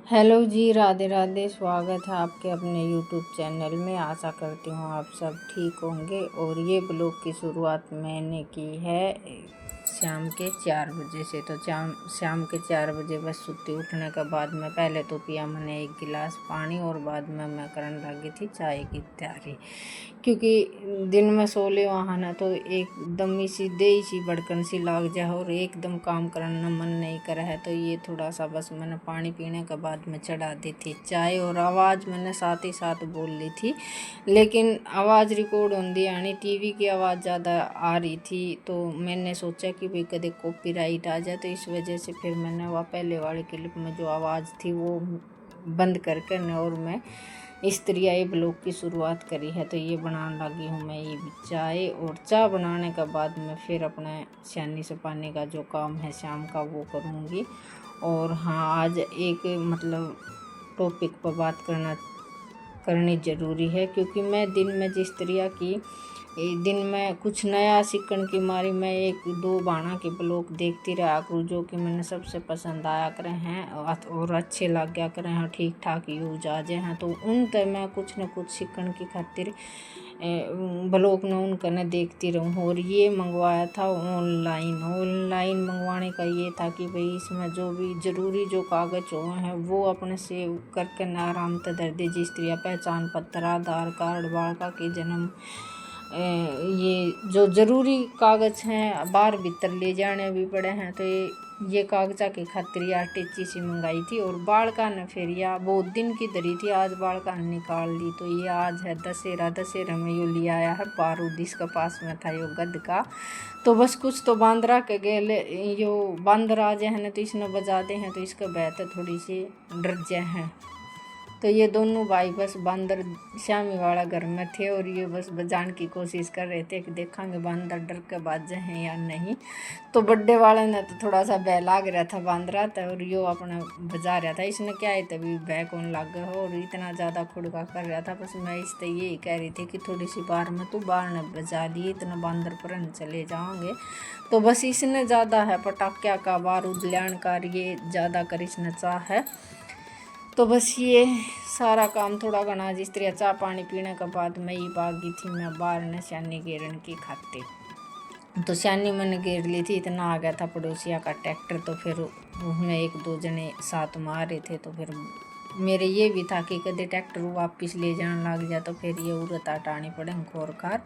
Hello जी, राधे राधे। स्वागत है आपके अपने यूट्यूब चैनल में। आशा करती हूँ आप सब ठीक होंगे। और ये ब्लॉग की शुरुआत मैंने की है शाम के 4 बजे से। तो शाम के 4 बजे बस सुत्ती उठने के बाद में पहले तो पिया मैंने एक गिलास पानी और बाद में मैं करने लगी थी चाय की तैयारी। क्योंकि दिन में सोले वहाँ ना तो एकदम सी दे सी भड़कन सी लाग जाए और एकदम काम करना मन नहीं करे है। तो ये थोड़ा सा बस मैंने पानी पीने के बाद में चढ़ा दी थी चाय। और आवाज़ मैंने साथ ही साथ बोल ली थी, लेकिन आवाज़ रिकॉर्ड होती यानी टीवी की आवाज़ ज़्यादा आ रही थी। तो मैंने सोचा कि भाई कभी कॉपीराइट आ जाए, तो इस वजह से फिर मैंने वह पहले वाली क्लिप में जो आवाज़ थी वो बंद करके और मैं इस तरह ये ब्लॉग की शुरुआत करी है। तो ये बनाने लगी हूँ मैं ये चाय। और चाय बनाने के बाद में फिर अपने सैनी सपाने का जो काम है शाम का वो करूँगी। और हाँ, आज एक मतलब टॉपिक पर बात करनी ज़रूरी है, क्योंकि मैं दिन में जिस तरह की दिन में कुछ नया सीखने की मारी मैं एक दो बाणा के ब्लॉग देखती रहा करूँ, जो कि मैंने सबसे पसंद आया करे हैं और अच्छे लग गया करे हैं, ठीक ठाक यूज आ जाए हैं। तो उन तक मैं कुछ न कुछ सीखने की खातिर ब्लॉग न उनका न देखती रहूँ। और ये मंगवाया था ऑनलाइन मंगवाने का ये था कि भाई इसमें जो भी ज़रूरी जो कागज़ हुए हैं वो अपने सेव करके न आराम से दे दे, जिस तरह पहचान पत्र, आधार कार्ड, बालका के जन्म, ये जो ज़रूरी कागज़ हैं बाहर भीतर ले जाने भी पड़े हैं। तो ये कागज़ा की खातिर या टीची सी मंगाई थी। और बालका ने फिर या बहुत दिन की धरी थी, आज बालका ने निकाल ली। तो ये आज है दशहरा में यो लिया आया है बारूद, इसका पास में था यो गद का। तो बस कुछ तो बांदरा के गेले यो बांदर आ जाए हैं तो इसने बजा दे हैं, तो इसका बैत थोड़ी सी डर जाए हैं। तो ये दोनों भाई बस बंदर श्यामी वाला घर में थे और ये बस बजाने की कोशिश कर रहे थे कि देखेंगे बंदर डर के बाजे हैं या नहीं। तो बड्डे वाले ने तो थोड़ा सा बह लाग रहा था बंदरा था, और यो अपना बजा रहा था। इसने क्या है तभी बह कौन लग गया हो और इतना ज़्यादा खुड़का कर रहा था। बस मैं इस यही कह रही थी कि थोड़ी सी बार में तो बाहर ने बजा दिए, इतना बंदर पर न चले जाओगे। तो बस इसने ज़्यादा है पटाख्या का बारूद ल्याण का ये ज़्यादा कर इसने चाह है। तो बस ये सारा काम थोड़ा घना जिस तरह चाय पानी पीने के बाद मैं ही भागी थी मैं बाहर न सैनी घेरन की खातिर। तो सैनी मैंने घेर ली थी, इतना आ गया था पड़ोसिया का ट्रैक्टर। तो फिर उसमें एक दो जने साथ मार रहे थे। तो फिर मेरे ये भी था कि कदे ट्रैक्टर वापस ले जाने लग जाए तो फिर ये उरत हटानी पड़े खोर खार,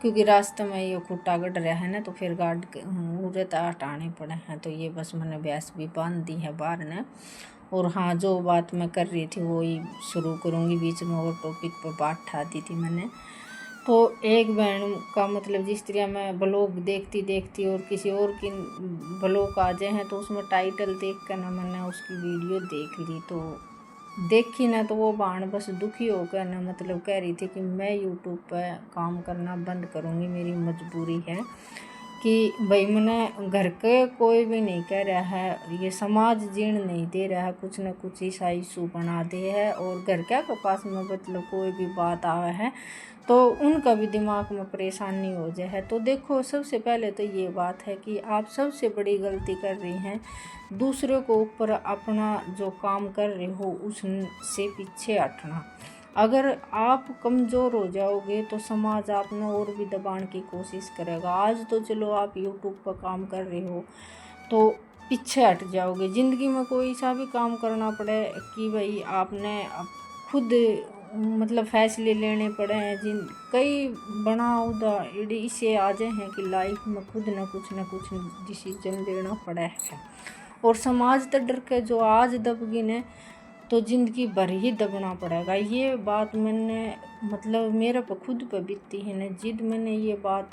क्योंकि रास्ते में ये खुट्टा गढ़ रहा है ना, तो फिर उरत हटाने पड़े हैं। तो ये बस मैंने भैंस भी बांध दी है बाहर ने। और हाँ, जो बात मैं कर रही थी वो ही शुरू करूँगी, बीच में और टॉपिक पर बात उठा दी थी मैंने। तो एक बहन का मतलब जिस तरह मैं ब्लॉग देखती और किसी और की ब्लॉग आ जाए हैं तो उसमें टाइटल देख कर ना मैंने उसकी वीडियो देख ली। तो देखी ना तो वो बहन बस दुखी होकर ना मतलब कह रही थी कि मैं यूट्यूब पर काम करना बंद करूँगी, मेरी मजबूरी है। कि भाई मैंने घर के कोई भी नहीं कह रहा है, ये समाज जीण नहीं दे रहा है, कुछ न कुछ ईसा इशू बना दे है। और घर क्या के पास में मतलब कोई भी बात आवे है तो उनका भी दिमाग में परेशानी हो जाए है। तो देखो, सबसे पहले तो ये बात है कि आप सबसे बड़ी गलती कर रही हैं दूसरे को ऊपर अपना जो काम कर रहे हो उससे पीछे हटना। अगर आप कमज़ोर हो जाओगे तो समाज आप में और भी दबाने की कोशिश करेगा। आज तो चलो आप यूट्यूब पर काम कर रहे हो तो पीछे हट जाओगे। ज़िंदगी में कोई सा भी काम करना पड़े कि भाई आपने खुद मतलब फैसले लेने पड़े हैं, जिन कई बना उदा इसे आ जाए हैं कि लाइफ में खुद न कुछ डिसीजन लेना पड़ा है। और समाज तो डर के जो आज दब गिने तो ज़िंदगी भर ही दबना पड़ेगा। ये बात मैंने मतलब मेरे पर खुद पर बीती है ना, जिद मैंने ये बात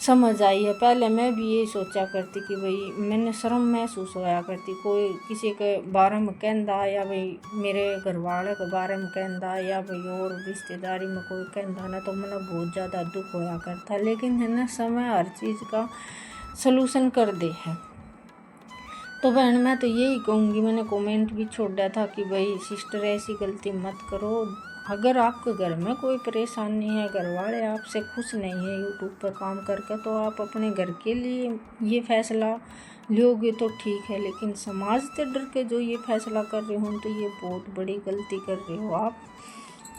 समझ आई है। पहले मैं भी यही सोचा करती कि भाई मैंने शर्म महसूस होया करती, कोई किसी के बारे में कहता या भाई मेरे घर वाले के बारे में कहता या भाई और रिश्तेदारी में कोई कहता ना, तो मैंने बहुत ज़्यादा दुख होया करता। लेकिन है ना, समय हर चीज़ का सलूशन कर दे है। तो बहन मैं तो यही कहूँगी, मैंने कमेंट भी छोड़ा था कि भाई सिस्टर ऐसी गलती मत करो। अगर आपके घर में कोई परेशानी है, घर वाले आपसे खुश नहीं है यूट्यूब पर काम करके, तो आप अपने घर के लिए ये फैसला लोगे तो ठीक है, लेकिन समाज से डर के जो ये फैसला कर रहे हो तो ये बहुत बड़ी गलती कर रहे हो आप,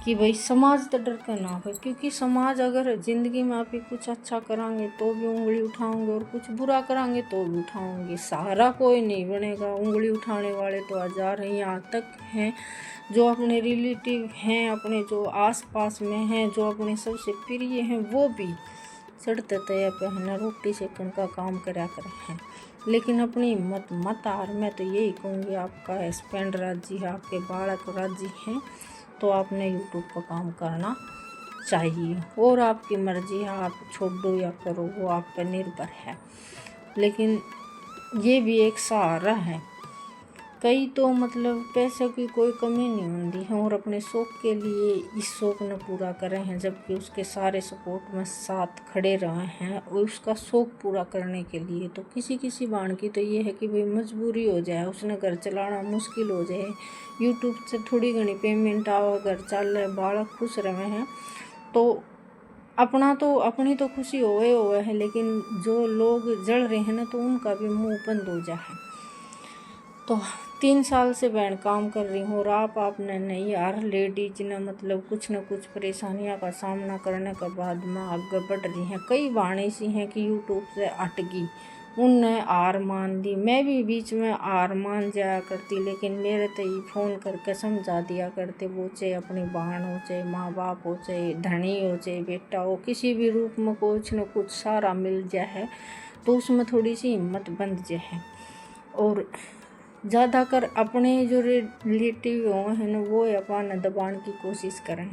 कि भाई समाज से डर के ना हो। क्योंकि समाज अगर ज़िंदगी में आप कुछ अच्छा करांगे तो भी उंगली उठाओगे और कुछ बुरा करांगे तो भी उठाओगे। सारा कोई नहीं बनेगा। उंगली उठाने वाले तो हजार हैं, यहाँ तक हैं जो अपने रिलेटिव हैं, अपने जो आस पास में हैं, जो अपने सबसे प्रिय हैं, वो भी चढ़ते तय पे है रोटी सेकन का काम करा कर हैं। लेकिन अपनी हिम्मत मत हार। मैं तो यही कहूँगी, आपका हस्बैंड राजी है, आपके बालक राजी हैं, तो आपने यूट्यूब पर काम करना चाहिए। और आपकी मर्जी है, आप छोड़ दो या करो, वो आप पर निर्भर है। लेकिन ये भी एक सहारा है। कई तो मतलब पैसे की कोई कमी नहीं होती है और अपने शौक़ के लिए इस शौक़ न पूरा करे हैं, जबकि उसके सारे सपोर्ट में साथ खड़े रहे हैं और उसका शौक़ पूरा करने के लिए। तो किसी बाण की तो ये है कि भाई मजबूरी हो जाए, उसने घर चलाना मुश्किल हो जाए, यूट्यूब से थोड़ी घनी पेमेंट आओ, घर चल रहे, बालक खुश रहे हैं, तो अपनी तो खुशी होए है। लेकिन जो लोग जल रहे हैं ना, तो उनका भी मुँह बंद हो जाए। तो 3 साल से बहन काम कर रही हूँ और आपने नहीं, हर लेडीज ने मतलब कुछ न कुछ परेशानियों का सामना करने के बाद में आगे बढ़ रही हैं। कई बहाने सी हैं कि यूट्यूब से अटकी, उनने हार मान दी। मैं भी बीच में हार मान जाया करती, लेकिन मेरे तो ही फ़ोन करके समझा दिया करते, वो चाहे अपनी बहन हो, चाहे माँ बाप हो, चाहे धनी हो, चाहे बेटा हो, किसी भी रूप में कुछ न कुछ सहारा मिल जाए तो उसमें थोड़ी सी हिम्मत बंध जाए। और ज़्यादातर अपने जो रिलेटिव हो हैं ना, वो अपन दबाने की कोशिश करें।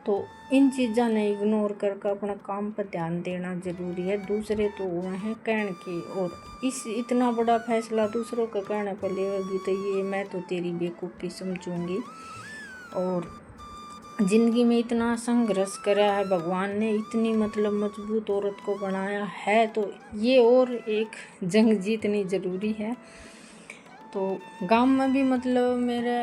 तो इन चीज़ों ने इग्नोर करके अपना काम पर ध्यान देना ज़रूरी है। दूसरे तो वो हैं कहने के, और इतना बड़ा फैसला दूसरों के कहने पर लेगी तो ये मैं तो तेरी बेवकूफ़ी समझूंगी। और ज़िंदगी में इतना संघर्ष करा है भगवान ने, इतनी मतलब मजबूत औरत को बनाया है, तो ये और एक जंग जीतनी ज़रूरी है। तो गांव में भी मतलब मेरे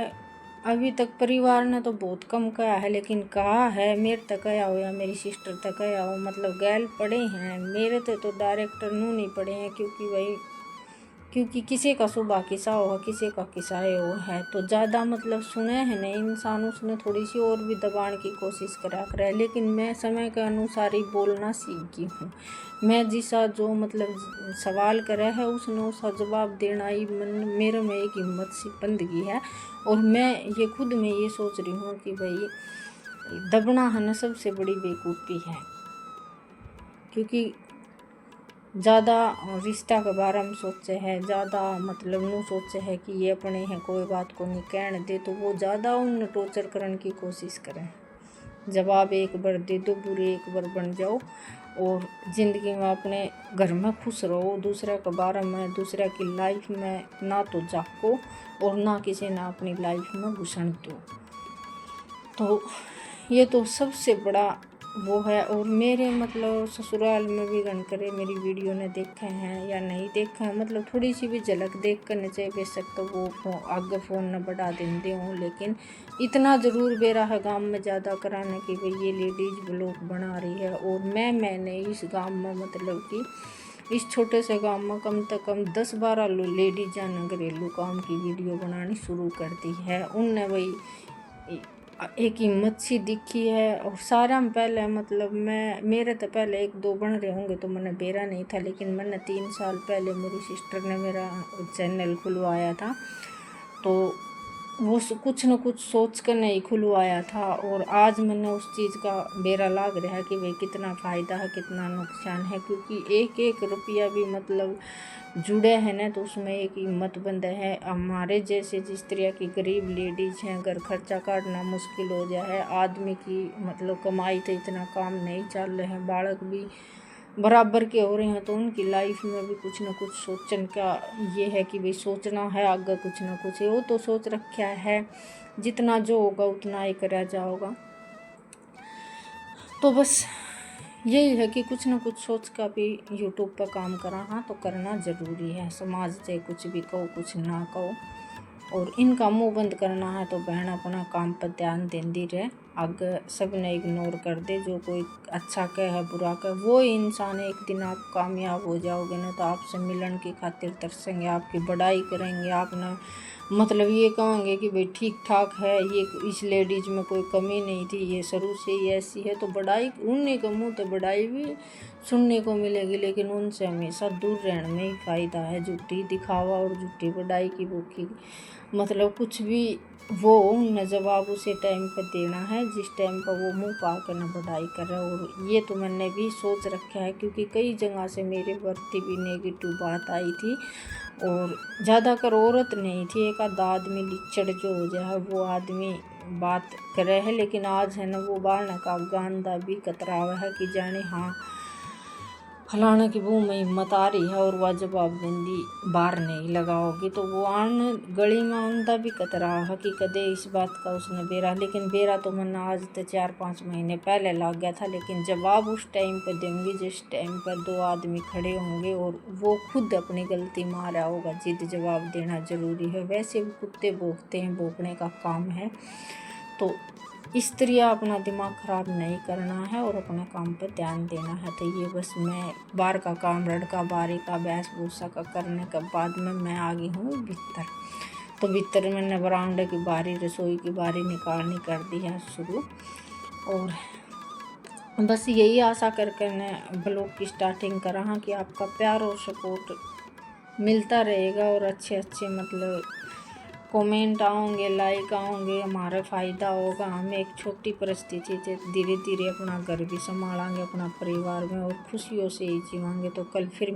अभी तक परिवार ने तो बहुत कम कहा है, लेकिन कहा है मेरे तक आया हो या मेरी सिस्टर तक आया हो, मतलब गैल पड़े हैं मेरे तो डायरेक्टर नू नहीं पड़े हैं। क्योंकि किसी का सुबह किस्सा हो, किसी का किस्सा हो है, तो ज़्यादा मतलब सुने हैं नहीं इंसान, उसने थोड़ी सी और भी दबाने की कोशिश करा कर है। लेकिन मैं समय के अनुसार ही बोलना सीख गई हूँ। मैं जिसा जो मतलब सवाल करे है उसने उसका जवाब देना ही मेरे में एक हिम्मत सी बंदगी है। और मैं ये खुद में ये सोच रही हूँ कि भाई दबना है ना सबसे बड़ी बेवकूफ़ी है। क्योंकि ज़्यादा रिश्ता के बारे में सोचे है, ज़्यादा मतलब नू सोचे है कि ये अपने हैं, कोई बात को नहीं कहने दे, तो वो ज़्यादा उन टॉर्चर करने की कोशिश करें। जवाब एक बार दे दो, बुरे एक बार बन जाओ और ज़िंदगी में अपने घर में खुश रहो। दूसरे के बारे में, दूसरे की लाइफ में ना तो झाँको और ना किसी ना अपनी लाइफ में घुसन दो। तो ये तो सबसे बड़ा वो है। और मेरे मतलब ससुराल में भी गण करे मेरी वीडियो ने देखे हैं या नहीं देखे हैं, मतलब थोड़ी सी भी झलक देख करने चाहिए। बेशक तो वो आगे फ़ोन न बढ़ा देते हों, लेकिन इतना ज़रूर बेरा है गांव में ज़्यादा कराने की भाई ये लेडीज़ ब्लॉग बना रही है। और मैंने इस गांव में मतलब कि इस छोटे से गांव में कम से कम 10-12 लेडीज़ ने घरेलू काम की वीडियो बनानी शुरू कर दी है। उनने वही एक हिम्मत सी दिखी है। और सारा में पहले मतलब मेरे तो पहले 1-2 बन रहे होंगे तो मैंने बेरा नहीं था, लेकिन मैंने 3 साल पहले मेरी सिस्टर ने मेरा चैनल खुलवाया था, तो वो कुछ न कुछ सोच कर नहीं खुलवाया था। और आज मैंने उस चीज़ का बेरा लाग रहा है कि भाई कितना फ़ायदा है कितना नुकसान है। क्योंकि एक रुपया भी मतलब जुड़े हैं ना, तो उसमें एक हिम्मत बंद है। हमारे जैसे जिस तरह की गरीब लेडीज़ हैं, अगर खर्चा काटना मुश्किल हो जाए, आदमी की मतलब कमाई तो इतना काम नहीं चल रहे हैं, बालक भी बराबर के हो रहे हैं, तो उनकी लाइफ में भी कुछ ना कुछ सोचने का ये है कि भाई सोचना है आगे कुछ ना कुछ है। वो तो सोच रखा है जितना जो होगा उतना ही करा जाओगा। तो बस यही है कि कुछ ना कुछ सोच का भी यूट्यूब पर काम करा, हाँ तो करना ज़रूरी है। समाज से कुछ भी कहो कुछ ना कहो, और इनका मुंह बंद करना है तो बहन अपना काम पर ध्यान देती रहे। अगर सब ने इग्नोर कर दे, जो कोई अच्छा कहे है बुरा कहे, वो इंसान एक दिन आप कामयाब हो जाओगे ना तो आपसे मिलन की खातिर तरसेंगे, आपकी बड़ाई करेंगे, आप ना मतलब ये कहोगे कि भाई ठीक ठाक है, ये इस लेडीज़ में कोई कमी नहीं थी, ये शुरू से ही ऐसी है। तो बड़ाई उन्हीं के मुँह तो बड़ाई भी सुनने को मिलेगी, लेकिन उनसे हमेशा दूर रहने में ही फ़ायदा है। झूठी दिखावा और झूठी बड़ाई की भूखी मतलब कुछ भी वो न जवाब उसे टाइम पर देना है जिस टाइम पर वो मुंह पा कर न बढ़ाई करे। और ये तो मैंने भी सोच रखा है, क्योंकि कई जगह से मेरे प्रति भी नेगेटिव बात आई थी और ज़्यादातर औरत नहीं थी, एक आध आदमी लिचड़ जो हो जाए वो आदमी बात करे है। लेकिन आज है ना वो बालने का गांदा भी कतरा हुआ है कि जाने हाँ फलाना की वो में हिम्मत आ रही है और वह जवाबबंदी बाहर नहीं लगाओगी तो वो आन गली में आंदा भी कतरा है कि कदे इस बात का उसने बेरा। लेकिन बेरा तो मन आज तो 4-5 महीने पहले लग गया था, लेकिन जवाब उस टाइम पर दूंगी जिस टाइम पर 2 आदमी खड़े होंगे और वो खुद अपनी गलती मारा होगा। जिद जवाब देना ज़रूरी है, वैसे भी कुत्ते भौंकते हैं, भौंकने का काम है। तो स्त्रियाँ अपना दिमाग ख़राब नहीं करना है और अपने काम पर ध्यान देना है। तो ये बस मैं बाहर का काम लड़का बारी का वेशभूषा का करने के बाद में मैं आ गई हूँ भीतर। तो भीतर मैंने बरामदे की बारी रसोई की बारी निकालनी कर दी है शुरू। और बस यही आशा करके मैं ब्लॉग की स्टार्टिंग करा हाँ कि आपका प्यार और सपोर्ट मिलता रहेगा और अच्छे मतलब कमेंट आओगे, लाइक आओगे, हमारा फ़ायदा होगा। हम एक छोटी परिस्थिति से धीरे धीरे अपना घर भी संभालेंगे, अपना परिवार में और खुशियों से ही जीवांगे। तो कल फिर